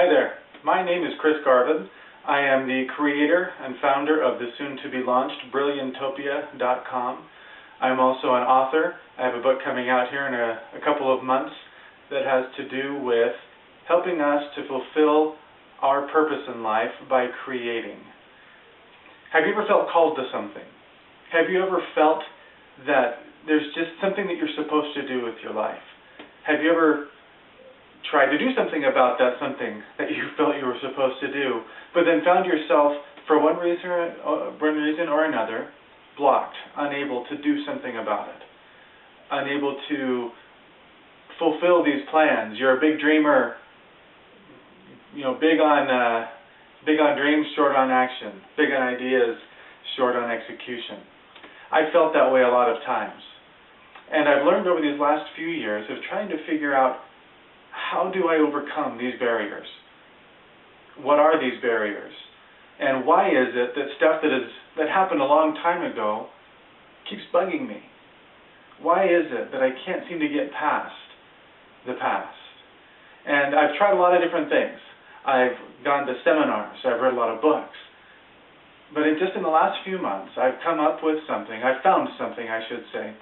Hi there, my name is Chris Garvin. I am the creator and founder of the soon-to-be-launched Brilliantopia.com. I'm also an author. I have a book coming out here in a couple of months that has to do with helping us to fulfill our purpose in life by creating. Have you ever felt called to something? Have you ever felt that there's just something that you're supposed to do with your life? Have you ever tried to do something about that something that you felt you were supposed to do, but then found yourself, for one reason or another, blocked, unable to do something about it, unable to fulfill these plans? You're a big dreamer, big on dreams, short on action, big on ideas, short on execution. I felt that way a lot of times. And I've learned over these last few years of trying to figure out, how do I overcome these barriers? What are these barriers? And why is it that stuff that happened a long time ago keeps bugging me? Why is it that I can't seem to get past the past? And I've tried a lot of different things. I've gone to seminars, I've read a lot of books. But just in the last few months, I've come up with something, I've found something, I should say,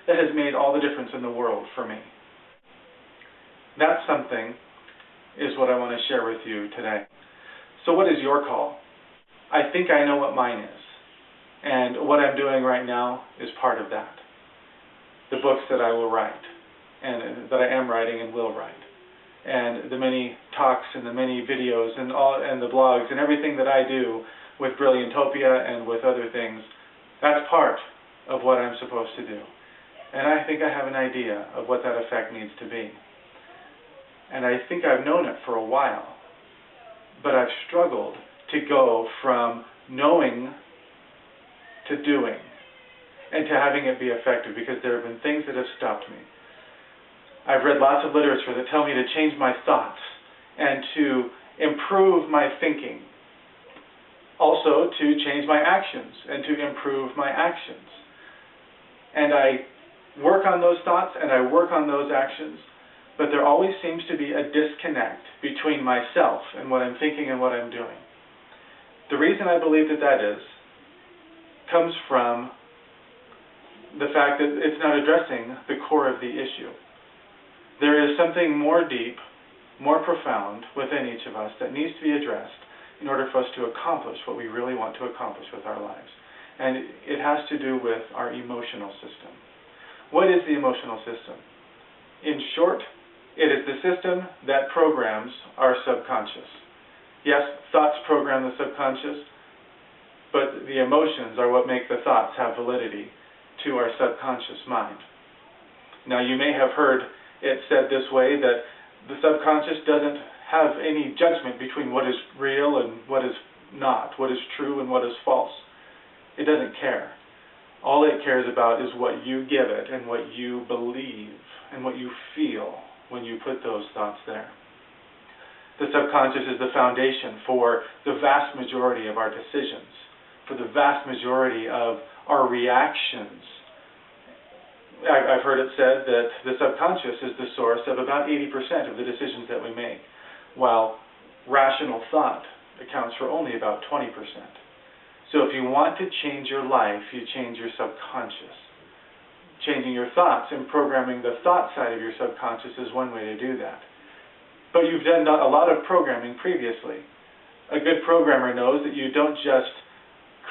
that has made all the difference in the world for me. That something is what I want to share with you today. So what is your call? I think I know what mine is. And what I'm doing right now is part of that. The books that I will write, and that I am writing and will write, and the many talks and the many videos and the blogs and everything that I do with Brilliantopia and with other things, that's part of what I'm supposed to do. And I think I have an idea of what that effect needs to be. And I think I've known it for a while, but I've struggled to go from knowing to doing and to having it be effective, because there have been things that have stopped me. I've read lots of literature that tell me to change my thoughts and to improve my thinking. Also to change my actions and to improve my actions. And I work on those thoughts and I work on those actions, but there always seems to be a disconnect between myself and what I'm thinking and what I'm doing. The reason I believe that is comes from the fact that it's not addressing the core of the issue. There is something more deep, more profound within each of us that needs to be addressed in order for us to accomplish what we really want to accomplish with our lives. And it has to do with our emotional system. What is the emotional system? In short, it is the system that programs our subconscious. Yes, thoughts program the subconscious, but the emotions are what make the thoughts have validity to our subconscious mind. Now, you may have heard it said this way, that the subconscious doesn't have any judgment between what is real and what is not, what is true and what is false. It doesn't care. All it cares about is what you give it and what you believe and what you feel when you put those thoughts there. The subconscious is the foundation for the vast majority of our decisions, for the vast majority of our reactions. I've heard it said that the subconscious is the source of about 80% of the decisions that we make, while rational thought accounts for only about 20%. So if you want to change your life, you change your subconscious. Changing your thoughts and programming the thought side of your subconscious is one way to do that. But you've done a lot of programming previously. A good programmer knows that you don't just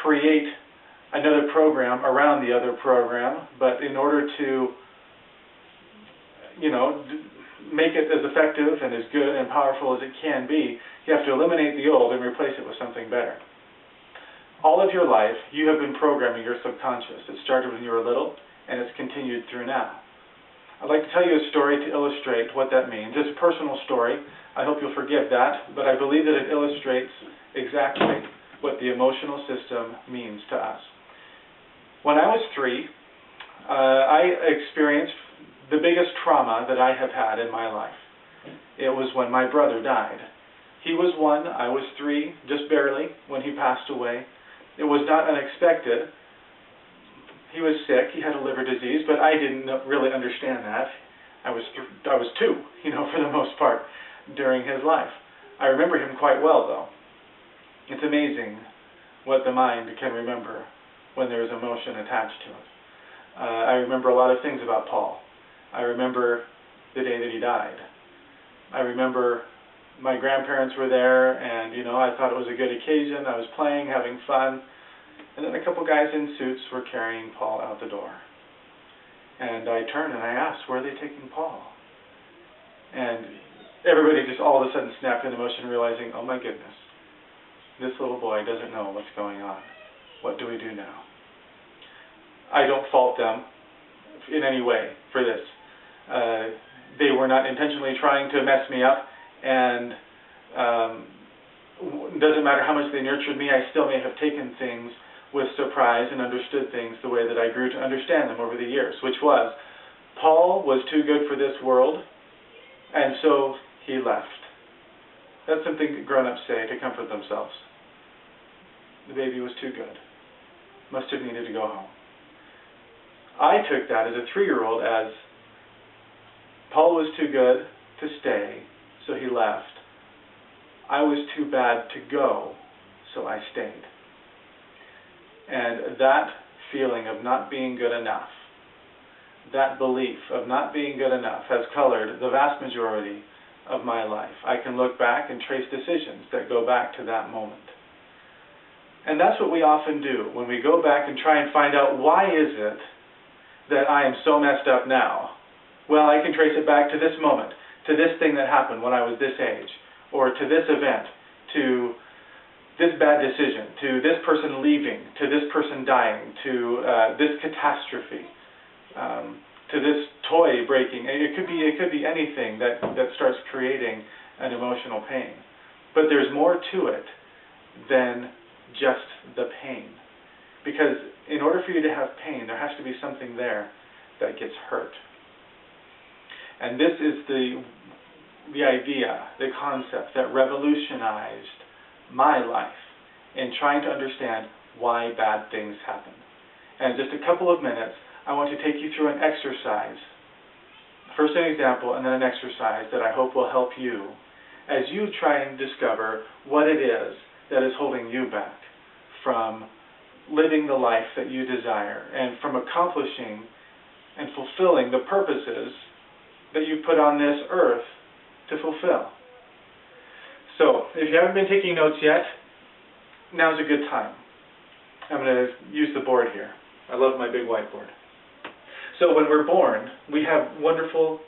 create another program around the other program, but in order to, make it as effective and as good and powerful as it can be, you have to eliminate the old and replace it with something better. All of your life, you have been programming your subconscious. It started when you were little, and it's continued through now. I'd like to tell you a story to illustrate what that means. It's a personal story. I hope you'll forgive that, but I believe that it illustrates exactly what the emotional system means to us. When I was 3, I experienced the biggest trauma that I have had in my life. It was when my brother died. He was 1, I was 3, just barely, when he passed away. It was not unexpected. He was sick, he had a liver disease, but I didn't really understand that. I was 2, for the most part, during his life. I remember him quite well, though. It's amazing what the mind can remember when there is emotion attached to it. I remember a lot of things about Paul. I remember the day that he died. I remember my grandparents were there, and I thought it was a good occasion. I was playing, having fun, and then a couple guys in suits were carrying Paul out the door. And I turned and I asked, "Where are they taking Paul?" And everybody just all of a sudden snapped into motion, realizing, oh my goodness, this little boy doesn't know what's going on. What do we do now? I don't fault them in any way for this. They were not intentionally trying to mess me up, and it doesn't matter how much they nurtured me, I still may have taken things with surprise and understood things the way that I grew to understand them over the years, which was, Paul was too good for this world, and so he left. That's something grown-ups say to comfort themselves. The baby was too good. Must have needed to go home. I took that as a 3-year-old as, Paul was too good to stay, so he left. I was too bad to go, so I stayed. And that feeling of not being good enough, that belief of not being good enough has colored the vast majority of my life. I can look back and trace decisions that go back to that moment. And that's what we often do when we go back and try and find out, why is it that I am so messed up now? Well, I can trace it back to this moment, to this thing that happened when I was this age, or to this event, to this bad decision, to this person leaving, to this person dying, to this catastrophe, to this toy breaking. It could be anything that starts creating an emotional pain. But there's more to it than just the pain. Because in order for you to have pain, there has to be something there that gets hurt. And this is the idea, the concept that revolutionized my life in trying to understand why bad things happen. And in just a couple of minutes, I want to take you through an exercise. First an example, and then an exercise that I hope will help you as you try and discover what it is that is holding you back from living the life that you desire and from accomplishing and fulfilling the purposes that you put on this earth to fulfill. So, if you haven't been taking notes yet, now's a good time. I'm going to use the board here. I love my big whiteboard. So when we're born, we have wonderful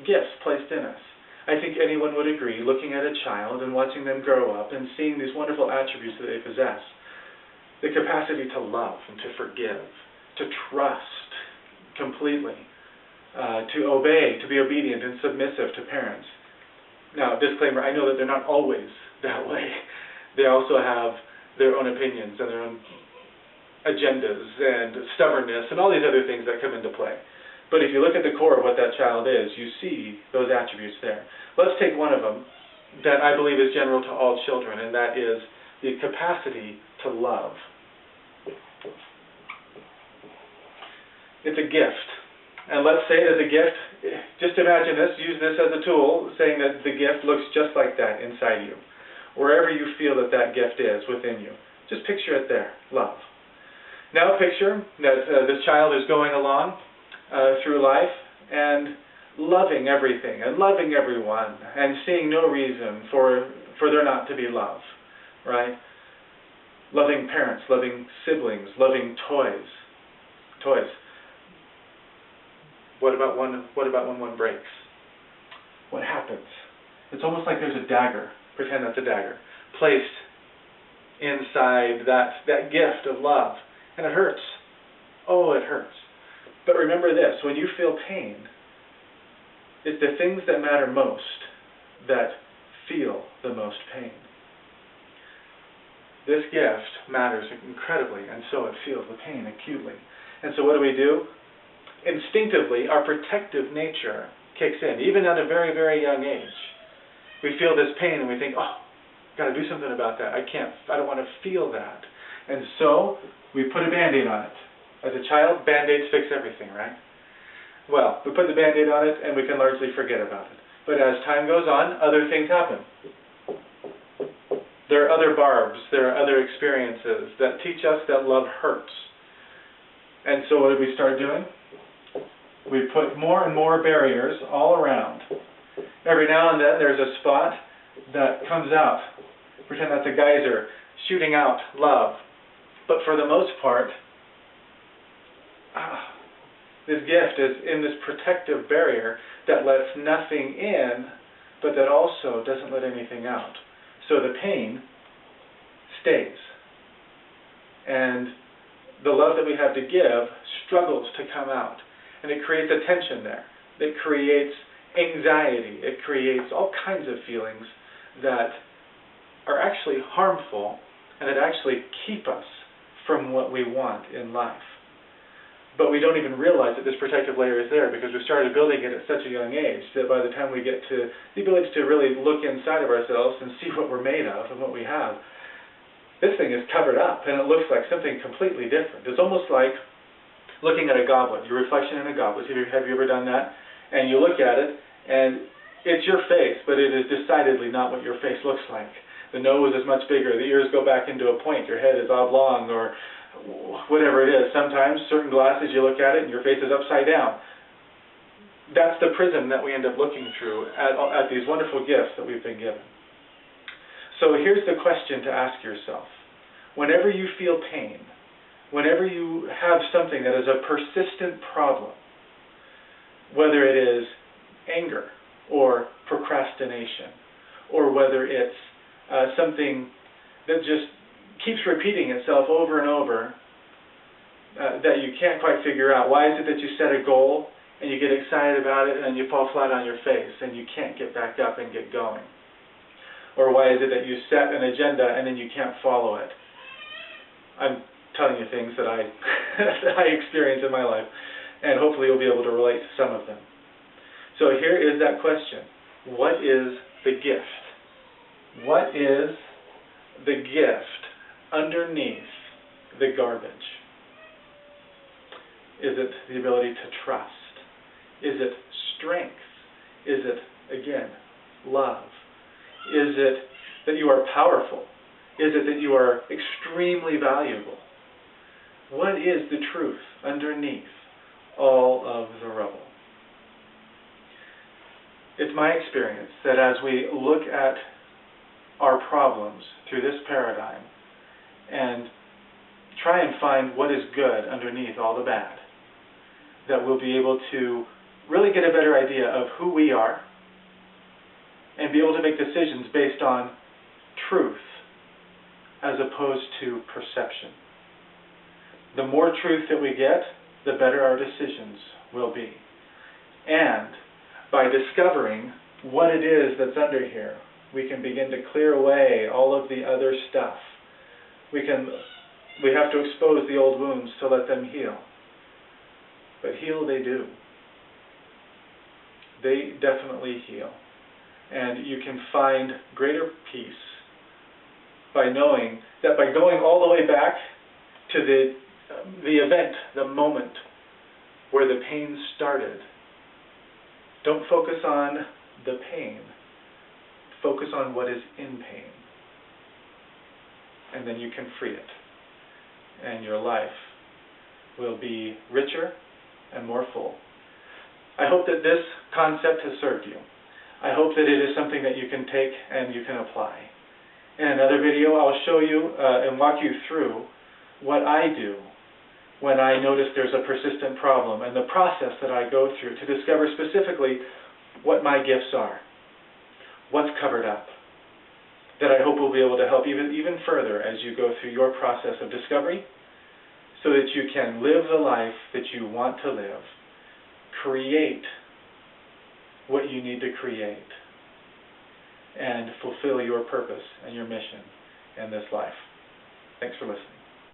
gifts placed in us. I think anyone would agree, looking at a child and watching them grow up and seeing these wonderful attributes that they possess. The capacity to love and to forgive, to trust completely, to obey, to be obedient and submissive to parents. Now, disclaimer, I know that they're not always that way. They also have their own opinions and their own agendas and stubbornness and all these other things that come into play. But if you look at the core of what that child is, you see those attributes there. Let's take one of them that I believe is general to all children, and that is the capacity to love. It's a gift. And let's say that the gift, just imagine this, use this as a tool, saying that the gift looks just like that inside you. Wherever you feel that that gift is within you. Just picture it there, love. Now picture that this child is going along through life and loving everything and loving everyone and seeing no reason for there not to be love, right? Loving parents, loving siblings, loving toys. What about when one breaks? What happens? It's almost like there's a dagger, pretend that's a dagger, placed inside that gift of love. And it hurts. Oh, it hurts. But remember this, when you feel pain, it's the things that matter most that feel the most pain. This gift matters incredibly, and so it feels the pain acutely. And so what do? Instinctively, our protective nature kicks in, even at a very, very young age. We feel this pain and we think, oh, got to do something about that. I don't want to feel that. And so we put a Band-Aid on it. As a child, Band-Aids fix everything, right? Well, we put the Band-Aid on it and we can largely forget about it. But as time goes on, other things happen. There are other barbs, there are other experiences that teach us that love hurts. And so what did we start doing? We put more and more barriers all around. Every now and then there's a spot that comes out. Pretend that's a geyser shooting out love. But for the most part, this gift is in this protective barrier that lets nothing in, but that also doesn't let anything out. So the pain stays. And the love that we have to give struggles to come out. And it creates a tension there. It creates anxiety. It creates all kinds of feelings that are actually harmful and that actually keep us from what we want in life. But we don't even realize that this protective layer is there because we started building it at such a young age that by the time we get to the ability to really look inside of ourselves and see what we're made of and what we have, this thing is covered up and it looks like something completely different. It's almost like looking at a goblet, your reflection in a goblet. Have you ever done that? And you look at it and it's your face, but it is decidedly not what your face looks like. The nose is much bigger, the ears go back into a point, your head is oblong, or whatever it is. Sometimes certain glasses you look at it and your face is upside down. That's the prism that we end up looking through at these wonderful gifts that we've been given. So here's the question to ask yourself. Whenever you feel pain, whenever you have something that is a persistent problem, whether it is anger or procrastination, or whether it's something that just keeps repeating itself over and over, that you can't quite figure out. Why is it that you set a goal and you get excited about it and you fall flat on your face and you can't get back up and get going? Or why is it that you set an agenda and then you can't follow it? I'm telling you things that I that I experience in my life, and hopefully you'll be able to relate to some of them. So here is that question. What is the gift? What is the gift underneath the garbage? Is it the ability to trust? Is it strength? Is it, again, love? Is it that you are powerful? Is it that you are extremely valuable? What is the truth underneath all of the rubble? It's my experience that as we look at our problems through this paradigm and try and find what is good underneath all the bad, that we'll be able to really get a better idea of who we are and be able to make decisions based on truth as opposed to perception. The more truth that we get, the better our decisions will be. And by discovering what it is that's under here, we can begin to clear away all of the other stuff. We have to expose the old wounds to let them heal. But heal they do. They definitely heal. And you can find greater peace by knowing that by going all the way back to the event, the moment where the pain started, don't focus on the pain. Focus on what is in pain. And then you can free it. And your life will be richer and more full. I hope that this concept has served you. I hope that it is something that you can take and you can apply. In another video, I'll show you and walk you through what I do when I notice there's a persistent problem and the process that I go through to discover specifically what my gifts are, what's covered up, that I hope will be able to help even further as you go through your process of discovery so that you can live the life that you want to live, create what you need to create, and fulfill your purpose and your mission in this life. Thanks for listening.